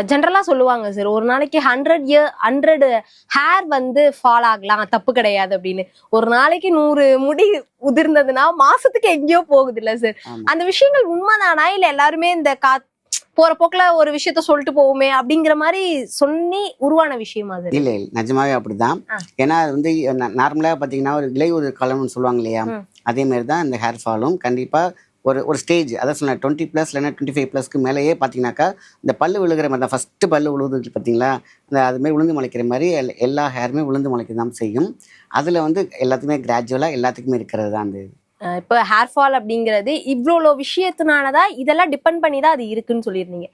ஜென்ரலா சொல்லுவாங்க சார், ஒரு நாளைக்கு 100 ஹேர் வந்து ஃபால் ஆகலாம், தப்பு கிடையாது அப்படின்னு. ஒரு நாளைக்கு 100 முடி உதிர்ந்ததுன்னா மாசத்துக்கு எங்கேயோ போகுது இல்ல சார்? அந்த விஷயங்கள் உண்மைதானா, இல்ல எல்லாருமே இந்த போற போக்குல ஒரு விஷயத்த சொல்லிட்டு போவோமே அப்படிங்கிற மாதிரி சொல்லி உருவான விஷயமா அது? இல்ல இல்ல, நிஜமாவே அப்படிதான். ஏன்னா அது வந்து நார்மலா பாத்தீங்கன்னா ஒரு இலையுதிர் காலம்னு சொல்லுவாங்க இல்லையா, அதே மாதிரி தான் இந்த ஹேர் ஃபாலும் கண்டிப்பா ஒரு ஸ்டேஜ், அதான் சொன்னேன் 20+ இல்லைன்னா 25+க்கு மேலேயே பார்த்தீங்கன்னாக்கா இந்த பல்லு விழுகிற மாதிரி தான். ஃபஸ்ட்டு பல்லு விழுகுது பார்த்தீங்களா, அந்த அதுமாதிரி உளுந்து முளைக்கிற மாதிரி எல்லா ஹேருமே உளுந்து முளைக்க தான் செய்யும். அதில் வந்து எல்லாத்துக்குமே கிராஜுவலாக எல்லாத்துக்குமே இருக்கிறது தான் அந்த. இப்போ ஹேர் ஃபால் அப்படிங்கிறது இவ்வளோ விஷயத்தினாலதான் இதெல்லாம் டிபெண்ட் பண்ணி தான் அது இருக்குன்னு சொல்லியிருந்தீங்க.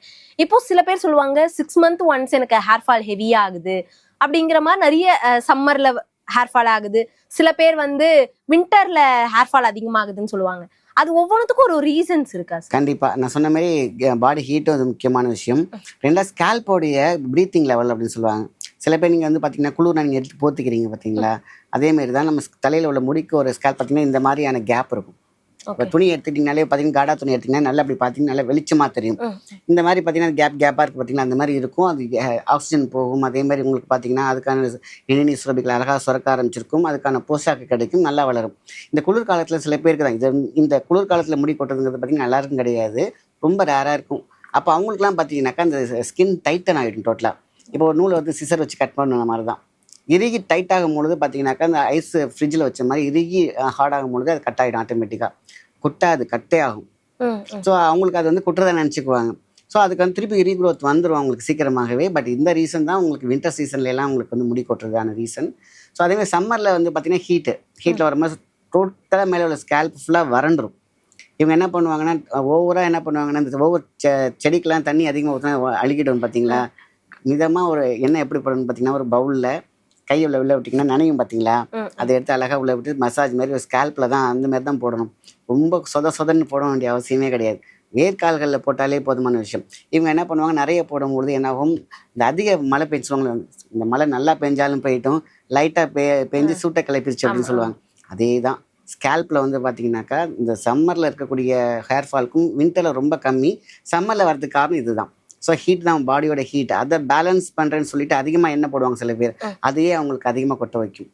இப்போ சில பேர் சொல்லுவாங்க 6 மந்த் ஒன்ஸ் எனக்கு ஹேர் ஃபால் ஹெவியா ஆகுது அப்படிங்கிற மாதிரி, நிறைய சம்மர்ல ஹேர் ஃபால் ஆகுது, சில பேர் வந்து வின்டர்ல ஹேர் ஃபால் அதிகமாகுதுன்னு சொல்லுவாங்க. அது ஒவ்வொன்றுத்துக்கும் ஒரு ரீசன்ஸ் இருக்கா? கண்டிப்பா நான் சொன்ன மாதிரி பாடி ஹீட்டும் அது முக்கியமான விஷயம். ரெண்டாவது ஸ்கேல்போடைய ப்ரீத்திங் லெவல் அப்படின்னு சொல்லுவாங்க. சில பேர் நீங்கள் வந்து பார்த்தீங்கன்னா குளிர் நீங்கள் எடுத்து போத்திக்கிறீங்க பார்த்தீங்களா, அதேமாரி தான் நம்ம தலையில் உள்ள முடிக்கு ஒரு ஸ்கேல் பார்த்தீங்கன்னா இந்த மாதிரியான கேப் இருக்கும். இப்போ துணி எடுத்துட்டிங்கனாலே பார்த்தீங்கன்னா காடா துணி எடுத்திங்கன்னா நல்லா அப்படி பார்த்தீங்கன்னா நல்லா வெளிச்சமாக தெரியும். இந்த மாதிரி பார்த்தீங்கன்னா கேப்பாக இருக்குது பார்த்தீங்கன்னா அந்த மாதிரி இருக்கும். அது ஆக்சிஜன் போகும். அதே மாதிரி உங்களுக்கு பார்த்தீங்கன்னா அதுக்கான இளநீர் சுரப்பிகள் அழகாக சுரக்க ஆரம்பிச்சிருக்கும். அதுக்கான போஷாக்கு கிடைக்கும், நல்லா வளரும். இந்த குளிர்காலத்தில் சில பேருக்கு தான் இந்த குளிர்காலத்தில் முடி கொட்டுறதுங்கிறது பார்த்தீங்கன்னா எல்லாருக்கும் கிடையாது, ரொம்ப ரேராக இருக்கும். அப்போ அவங்களுக்குலாம் பார்த்தீங்கன்னாக்கா அந்த ஸ்கின் டைட்டன் ஆகிடும் டோட்டலாக. இப்போ ஒரு நூலை வந்து சிசர் வச்சு கட் பண்ணுற மாதிரி தான். இறுகி டைட் ஆகும் பொழுது பார்த்தீங்கன்னாக்கா அந்த ஐஸ் ஃப்ரிட்ஜில் வச்ச மாதிரி இறுகி ஹார்ட் ஆகும் பொழுது அது கட் ஆகிடும் ஆட்டோமேட்டிக்காக. கொட்டாது, கட்டே ஆகும். ஸோ அவங்களுக்கு அது வந்து குற்றதை நினச்சிக்குவாங்க. ஸோ அதுக்கு வந்து திருப்பி ரீக்ரோத் வந்துடும் அவங்களுக்கு சீக்கிரமாகவே. பட் இந்த ரீசன் தான் உங்களுக்கு வின்டர் சீசன்லாம் உங்களுக்கு வந்து முடி கொட்டுறதான ரீசன். ஸோ அதேமாதிரி சம்மரில் வந்து பார்த்தீங்கன்னா ஹீட்டில் வரும்போது டோட்டலாக மேலே உள்ள ஸ்கேல்ப் ஃபுல்லாக வறண்டுரும். இவங்க என்ன பண்ணுவாங்கன்னா ஓவராக என்ன பண்ணுவாங்கன்னா இந்த ஒவ்வொரு செடிக்கெலாம் தண்ணி அதிகமாக ஊற்றினா அழுகிடும் பார்த்தீங்களா. மிதமாக ஒரு எண்ணெய் எப்படி போடணும்னு பார்த்தீங்கன்னா ஒரு பவுலில் கையை உள்ள விட்டிங்கன்னா நனையும் பார்த்தீங்களா, அதை எடுத்து அழகாக உள்ள விட்டு மசாஜ் மாதிரி ஒரு ஸ்கேல்பில் தான் அந்த மாதிரி தான் போடணும். ரொம்ப சொதன்னு போட வேண்டிய அவசியமே கிடையாது. வேர்க்கால்களில் போட்டாலே போதுமான விஷயம். இவங்க என்ன பண்ணுவாங்க, நிறைய போடும்பொழுது என்னாகும், இந்த அதிக மழை பெஞ்சுவாங்க, இந்த மழை நல்லா பெஞ்சாலும் போயிட்டும் லைட்டாக பெஞ்சு சூட்டை கிளப்பிடுச்சு அப்படின்னு சொல்லுவாங்க. அதே தான் ஸ்கேல்பில் வந்து பார்த்தீங்கன்னாக்கா இந்த சம்மரில் இருக்கக்கூடிய ஹேர் ஃபால்க்கும் வின்டரில் ரொம்ப கம்மி. சம்மரில் வரதுக்கு காரணம் இதுதான். ஸோ ஹீட் தான், பாடியோட ஹீட். அதை பேலன்ஸ் பண்ணுறேன்னு சொல்லிட்டு அதிகமாக என்ன போடுவாங்க சில பேர், அதையே அவங்களுக்கு அதிகமாக கொட்ட வைக்கும்.